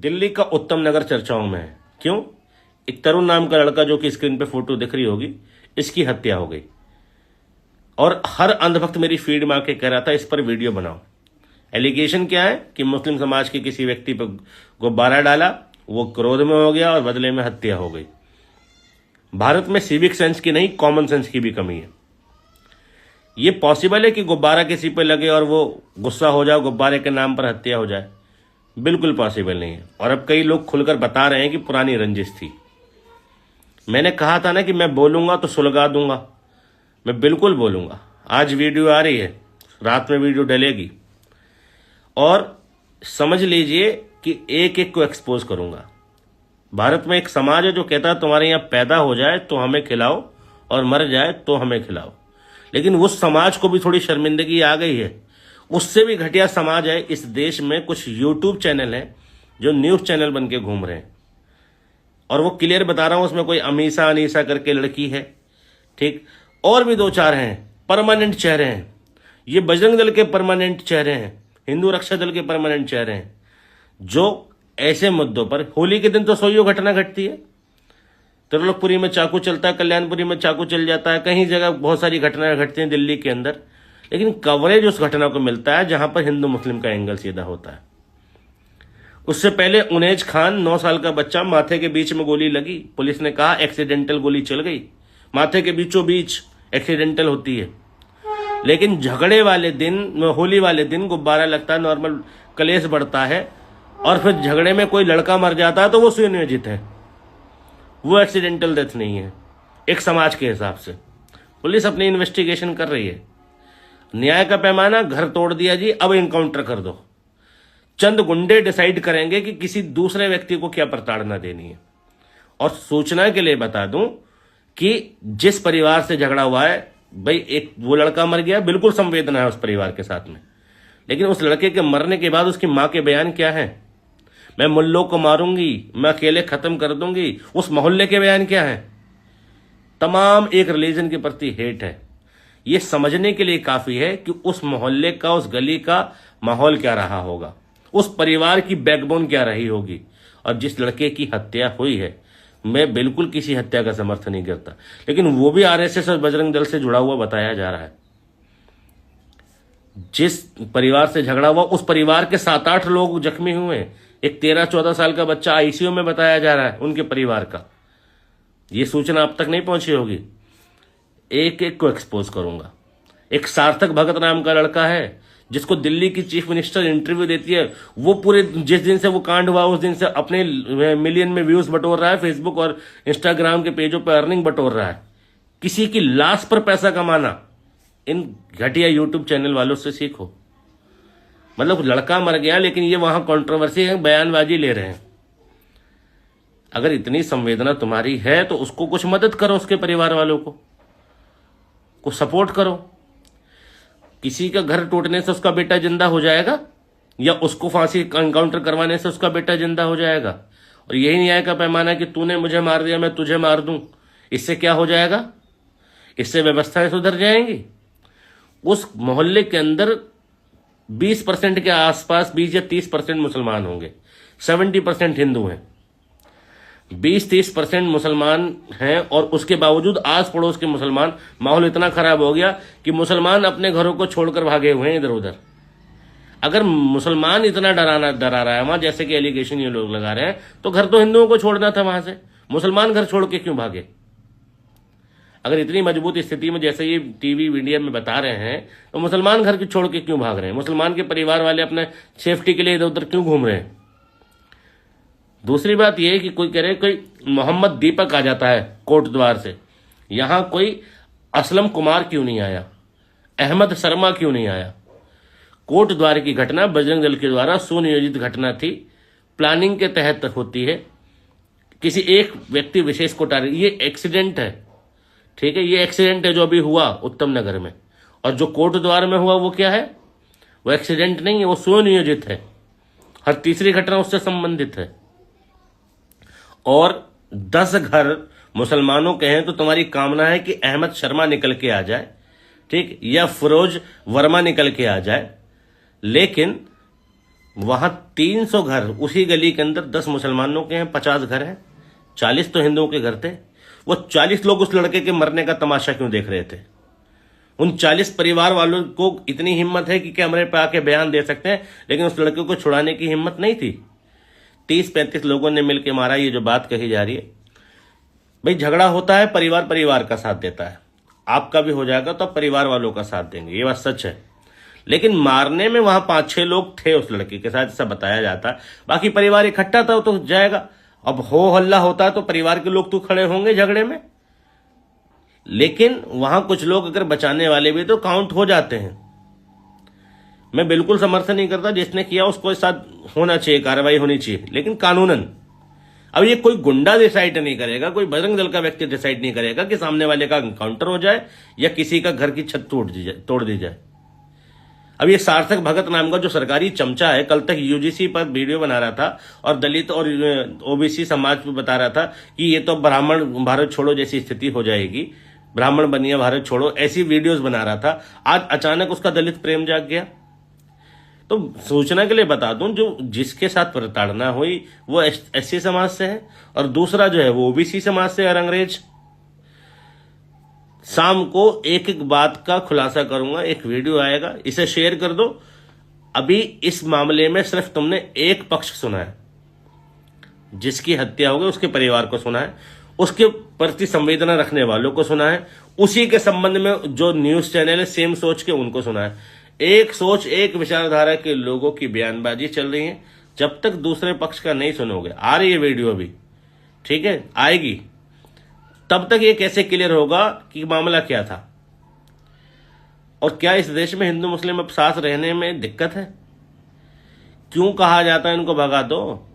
दिल्ली का उत्तम नगर चर्चाओं में है। क्यों? एक तरुण नाम का लड़का, जो कि स्क्रीन पे फोटो दिख रही होगी, इसकी हत्या हो गई और हर अंधभक्त मेरी फीड में आके कह रहा था इस पर वीडियो बनाओ। एलिगेशन क्या है कि मुस्लिम समाज के किसी व्यक्ति पर गुब्बारा डाला, वो क्रोध में हो गया और बदले में हत्या हो गई। भारत में सिविक सेंस की नहीं, कॉमन सेंस की भी कमी है। ये पॉसिबल है कि गुब्बारा किसी पे लगे और वो गुस्सा हो जाए, गुब्बारे के नाम पर हत्या हो जाए? बिल्कुल पॉसिबल नहीं है। और अब कई लोग खुलकर बता रहे हैं कि पुरानी रंजिश थी। मैंने कहा था ना कि मैं बोलूंगा तो सुलगा दूंगा, मैं बिल्कुल बोलूंगा। आज वीडियो आ रही है, रात में वीडियो डलेगी और समझ लीजिए कि एक एक को एक्सपोज करूंगा। भारत में एक समाज है जो कहता है तुम्हारे यहाँ पैदा हो जाए तो हमें खिलाओ और मर जाए तो हमें खिलाओ। लेकिन उस समाज को भी थोड़ी शर्मिंदगी आ गई है। उससे भी घटिया समाज है इस देश में। कुछ यूट्यूब चैनल हैं जो न्यूज चैनल बन के घूम रहे हैं, और वो क्लियर बता रहा हूं, उसमें कोई अमीसा अनीसा करके लड़की है, ठीक, और भी 2-4 हैं, परमानेंट चेहरे हैं। ये बजरंग दल के परमानेंट चेहरे हैं, हिंदू रक्षा दल के परमानेंट चेहरे हैं, जो ऐसे मुद्दों पर, होली के दिन तो सोइयो घटना घटती है, त्रिलोकपुरी में चाकू चलता है, कल्याणपुरी में चाकू चल जाता है, कहीं जगह बहुत सारी घटनाएं घटती हैं दिल्ली के अंदर, लेकिन कवरेज उस घटना को मिलता है जहां पर हिंदू मुस्लिम का एंगल सीधा होता है। उससे पहले उनेज खान, 9 साल का बच्चा, माथे के बीच में गोली लगी, पुलिस ने कहा एक्सीडेंटल गोली चल गई। माथे के बीचों बीच एक्सीडेंटल होती है, लेकिन झगड़े वाले दिन, होली वाले दिन गुब्बारा लगता है, नॉर्मल कलेश बढ़ता है, और फिर झगड़े में कोई लड़का मर जाता है तो वो सुनियोजित है, वो एक्सीडेंटल डेथ नहीं है एक समाज के हिसाब से। पुलिस अपनी इन्वेस्टिगेशन कर रही है। न्याय का पैमाना घर तोड़ दिया जी, अब इनकाउंटर कर दो। चंद गुंडे डिसाइड करेंगे कि किसी दूसरे व्यक्ति को क्या प्रताड़ना देनी है। और सूचना के लिए बता दूं कि जिस परिवार से झगड़ा हुआ है, भाई एक वो लड़का मर गया, बिल्कुल संवेदना है उस परिवार के साथ में, लेकिन उस लड़के के मरने के बाद उसकी मां के बयान क्या है? मैं मुल्लों को मारूंगी, मैं अकेले खत्म कर दूंगी। उस मोहल्ले के बयान क्या है? तमाम एक रिलीजन के प्रति हेट है। यह समझने के लिए काफी है कि उस मोहल्ले का, उस गली का माहौल क्या रहा होगा, उस परिवार की बैकबोन क्या रही होगी। और जिस लड़के की हत्या हुई है, मैं बिल्कुल किसी हत्या का समर्थन नहीं करता, लेकिन वो भी आरएसएस और बजरंग दल से जुड़ा हुआ बताया जा रहा है। जिस परिवार से झगड़ा हुआ, उस परिवार के 7-8 लोग जख्मी हुए। एक 13-14 साल का बच्चा आईसीयू में बताया जा रहा है उनके परिवार का। यह सूचना अब तक नहीं पहुंची होगी। एक एक को एक्सपोज करूंगा। एक सार्थक भगत नाम का लड़का है जिसको दिल्ली की चीफ मिनिस्टर इंटरव्यू देती है, वो पूरे जिस दिन से वो कांड हुआ उस दिन से अपने मिलियन में व्यूज बटोर रहा है, फेसबुक और इंस्टाग्राम के पेजों पर अर्निंग बटोर रहा है। किसी की लाश पर पैसा कमाना इन घटिया यूट्यूब चैनल वालों से सीखो। मतलब लड़का मर गया, लेकिन ये वहां कंट्रोवर्सी है, बयानबाजी ले रहे हैं। अगर इतनी संवेदना तुम्हारी है तो उसको कुछ मदद करो, उसके परिवार वालों को सपोर्ट करो। किसी का घर टूटने से उसका बेटा जिंदा हो जाएगा, या उसको फांसी एनकाउंटर करवाने से उसका बेटा जिंदा हो जाएगा? और यही न्याय का पैमाना कि तूने मुझे मार दिया, मैं तुझे मार दूं, इससे क्या हो जाएगा? इससे व्यवस्थाएं सुधर जाएंगी। उस मोहल्ले के अंदर 20% के आसपास, 20 या 30% मुसलमान होंगे, 70% हिंदू हैं। 20-30% मुसलमान हैं, और उसके बावजूद आस पड़ोस के मुसलमान, माहौल इतना खराब हो गया कि मुसलमान अपने घरों को छोड़कर भागे हुए हैं इधर उधर। अगर मुसलमान इतना डरा रहा है वहां, जैसे कि एलिगेशन ये लोग लगा रहे हैं, तो घर तो हिंदुओं को छोड़ना था वहां से। मुसलमान घर छोड़ के क्यों भागे? अगर इतनी मजबूत स्थिति में, जैसे ये टीवी मीडिया में बता रहे हैं, तो मुसलमान घर छोड़ के क्यों भाग रहे हैं? मुसलमान के परिवार वाले अपने सेफ्टी के लिए इधर उधर क्यों घूम रहे हैं? दूसरी बात यह है कि कोई कह रहे, कोई मोहम्मद दीपक आ जाता है कोट द्वार से, यहां कोई असलम कुमार क्यों नहीं आया, अहमद शर्मा क्यों नहीं आया? कोट द्वार की घटना बजरंग दल के द्वारा सुनियोजित घटना थी, प्लानिंग के तहत होती है, किसी एक व्यक्ति विशेष को टारगेट। ये एक्सीडेंट है, ठीक है, ये एक्सीडेंट है जो अभी हुआ उत्तम नगर में। और जो कोट द्वार में हुआ वो क्या है? वो एक्सीडेंट नहीं है, वो सुनियोजित है। हर तीसरी घटना उससे संबंधित है। और 10 घर मुसलमानों के हैं तो तुम्हारी कामना है कि अहमद शर्मा निकल के आ जाए, ठीक, या फिरोज वर्मा निकल के आ जाए, लेकिन वहां 300 घर, उसी गली के अंदर 10 मुसलमानों के हैं, 50 घर हैं, 40 तो हिंदुओं के घर थे। वो 40 लोग उस लड़के के मरने का तमाशा क्यों देख रहे थे? उन 40 परिवार वालों को इतनी हिम्मत है कि कैमरे पे आके बयान दे सकते हैं, लेकिन उस लड़के को छुड़ाने की हिम्मत नहीं थी। 30-35 लोगों ने मिलकर मारा। ये जो बात कही जा रही है, भाई झगड़ा होता है, परिवार परिवार का साथ देता है। आपका भी हो जाएगा तो आप परिवार वालों का साथ देंगे, ये बात सच है। लेकिन मारने में वहां 5-6 लोग थे उस लड़के के साथ, ऐसा बताया जाता है। बाकी परिवार इकट्ठा था तो जाएगा। अब हो हल्ला होता है तो परिवार के लोग तो खड़े होंगे झगड़े में, लेकिन वहां कुछ लोग अगर बचाने वाले भी तो काउंट हो जाते हैं। मैं बिल्कुल समर्थन नहीं करता, जिसने किया उसको साथ होना चाहिए, कार्रवाई होनी चाहिए, लेकिन कानूनन। अब ये कोई गुंडा डिसाइड नहीं करेगा, कोई बजरंग दल का व्यक्ति डिसाइड नहीं करेगा कि सामने वाले का एनकाउंटर हो जाए या किसी का घर की छत तोड़ दी जाए। अब ये सार्थक भगत नाम का जो सरकारी चमचा है, कल तक यूजीसी पर वीडियो बना रहा था और दलित और ओबीसी समाज को बता रहा था कि ये तो ब्राह्मण भारत छोड़ो जैसी स्थिति हो जाएगी, ब्राह्मण बनिए भारत छोड़ो, ऐसी वीडियोस बना रहा था। आज अचानक उसका दलित प्रेम जाग गया। तो सूचना के लिए बता दूं, जो जिसके साथ प्रताड़ना हुई वो एससी समाज से है और दूसरा जो है वो ओबीसी समाज से है, अंग्रेज। शाम को एक एक बात का खुलासा करूंगा, एक वीडियो आएगा, इसे शेयर कर दो। अभी इस मामले में सिर्फ तुमने एक पक्ष सुना है, जिसकी हत्या हो गई उसके परिवार को सुना है, उसके प्रति संवेदना रखने वालों को सुना है, उसी के संबंध में जो न्यूज चैनल है सेम सोच के उनको सुना है। एक सोच, एक विचारधारा के लोगों की बयानबाजी चल रही है। जब तक दूसरे पक्ष का नहीं सुनोगे, आ रही है वीडियो अभी, ठीक है, आएगी, तब तक ये कैसे क्लियर होगा कि मामला क्या था और क्या इस देश में हिंदू मुस्लिम अब साथ रहने में दिक्कत है। क्यों कहा जाता है इनको भगा दो?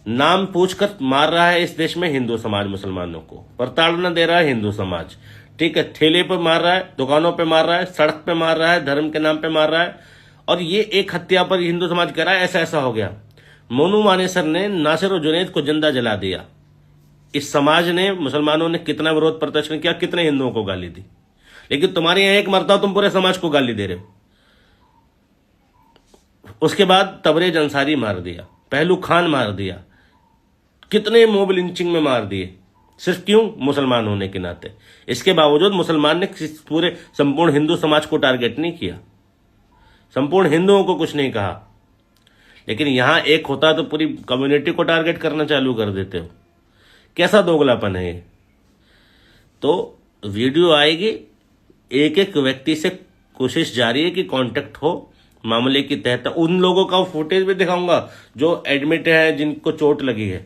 नाम पूछकर मार रहा है इस देश में हिंदू समाज मुसलमानों को, प्रताड़ना दे रहा है हिंदू समाज, ठीक है, ठेले पर मार रहा है, दुकानों पे मार रहा है, सड़क पे मार रहा है, धर्म के नाम पे मार रहा है। और ये एक हत्या पर हिंदू समाज कह रहा है ऐसा ऐसा हो गया। मोनू मानेसर ने नासिर और जुनैद को जिंदा जला दिया। इस समाज ने, मुसलमानों ने कितना विरोध प्रदर्शन किया, कितने हिंदुओं को गाली दी, लेकिन तुम्हारे यहां एक मरता हो तुम पूरे समाज को गाली दे रहे हो। उसके बाद तबरेज अंसारी मार दिया, पहलू खान मार दिया, कितने मोब लिंचिंग में मार दिए, सिर्फ क्यों? मुसलमान होने के नाते। इसके बावजूद मुसलमान ने पूरे संपूर्ण हिंदू समाज को टारगेट नहीं किया, संपूर्ण हिंदुओं को कुछ नहीं कहा। लेकिन यहां एक होता तो पूरी कम्युनिटी को टारगेट करना चालू कर देते हो। कैसा दोगलापन है ये? तो वीडियो आएगी, एक एक व्यक्ति से कोशिश जारी है कि कांटेक्ट हो मामले की तहत। उन लोगों का फुटेज भी दिखाऊंगा जो एडमिट है, जिनको चोट लगी है।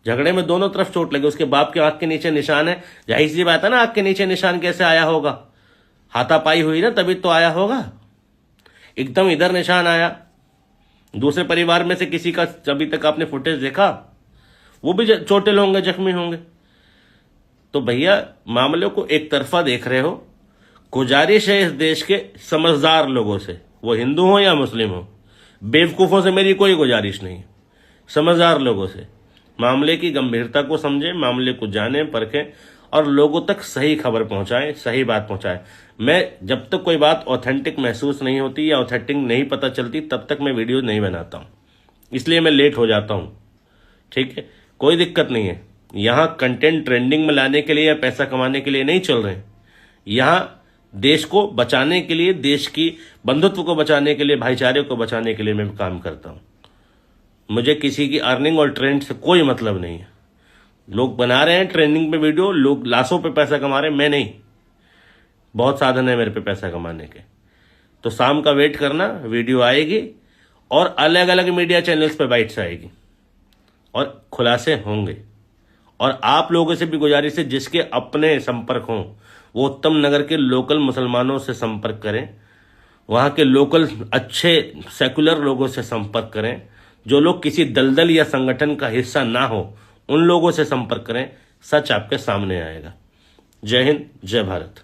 झगड़े में दोनों तरफ चोट लगी, उसके बाप के आंख के नीचे निशान है। जाहिर सी बात है ना, आंख के नीचे निशान कैसे आया होगा? हाथापाई हुई ना, तभी तो आया होगा। एकदम इधर निशान आया। दूसरे परिवार में से किसी का अभी तक आपने फुटेज देखा? वो भी चोटिल होंगे, जख्मी होंगे। तो भैया मामले को एक तरफा देख रहे हो। गुजारिश है इस देश के समझदार लोगों से, वो हिंदू हो या मुस्लिम हो, बेवकूफों से मेरी कोई गुजारिश नहीं। समझदार लोगों से मामले की गंभीरता को समझें, मामले को जानें, परखें और लोगों तक सही खबर पहुंचाएं, सही बात पहुंचाएं। मैं जब तक कोई बात ऑथेंटिक महसूस नहीं होती या ऑथेंटिक नहीं पता चलती तब तक मैं वीडियो नहीं बनाता हूं, इसलिए मैं लेट हो जाता हूं, ठीक है। कोई दिक्कत नहीं है। यहां कंटेंट ट्रेंडिंग में लाने के लिए या पैसा कमाने के लिए नहीं चल रहे हैं। यहां देश को बचाने के लिए, देश की बंधुत्व को बचाने के लिए, भाईचारे को बचाने के लिए मैं काम करता हूं। मुझे किसी की अर्निंग और ट्रेंड से कोई मतलब नहीं है। लोग बना रहे हैं ट्रेंडिंग पे वीडियो, लोग लाशों पे पैसा कमा रहे हैं, मैं नहीं। बहुत साधन है मेरे पे पैसा कमाने के। तो शाम का वेट करना, वीडियो आएगी और अलग अलग मीडिया चैनल्स पे बाइट्स आएगी और खुलासे होंगे। और आप लोगों से भी गुजारिश है, जिसके अपने संपर्क हों वो उत्तम नगर के लोकल मुसलमानों से संपर्क करें, वहां के लोकल अच्छे सेकुलर लोगों से संपर्क करें। जो लोग किसी दलदल या संगठन का हिस्सा ना हो उन लोगों से संपर्क करें। सच आपके सामने आएगा। जय हिंद, जय भारत।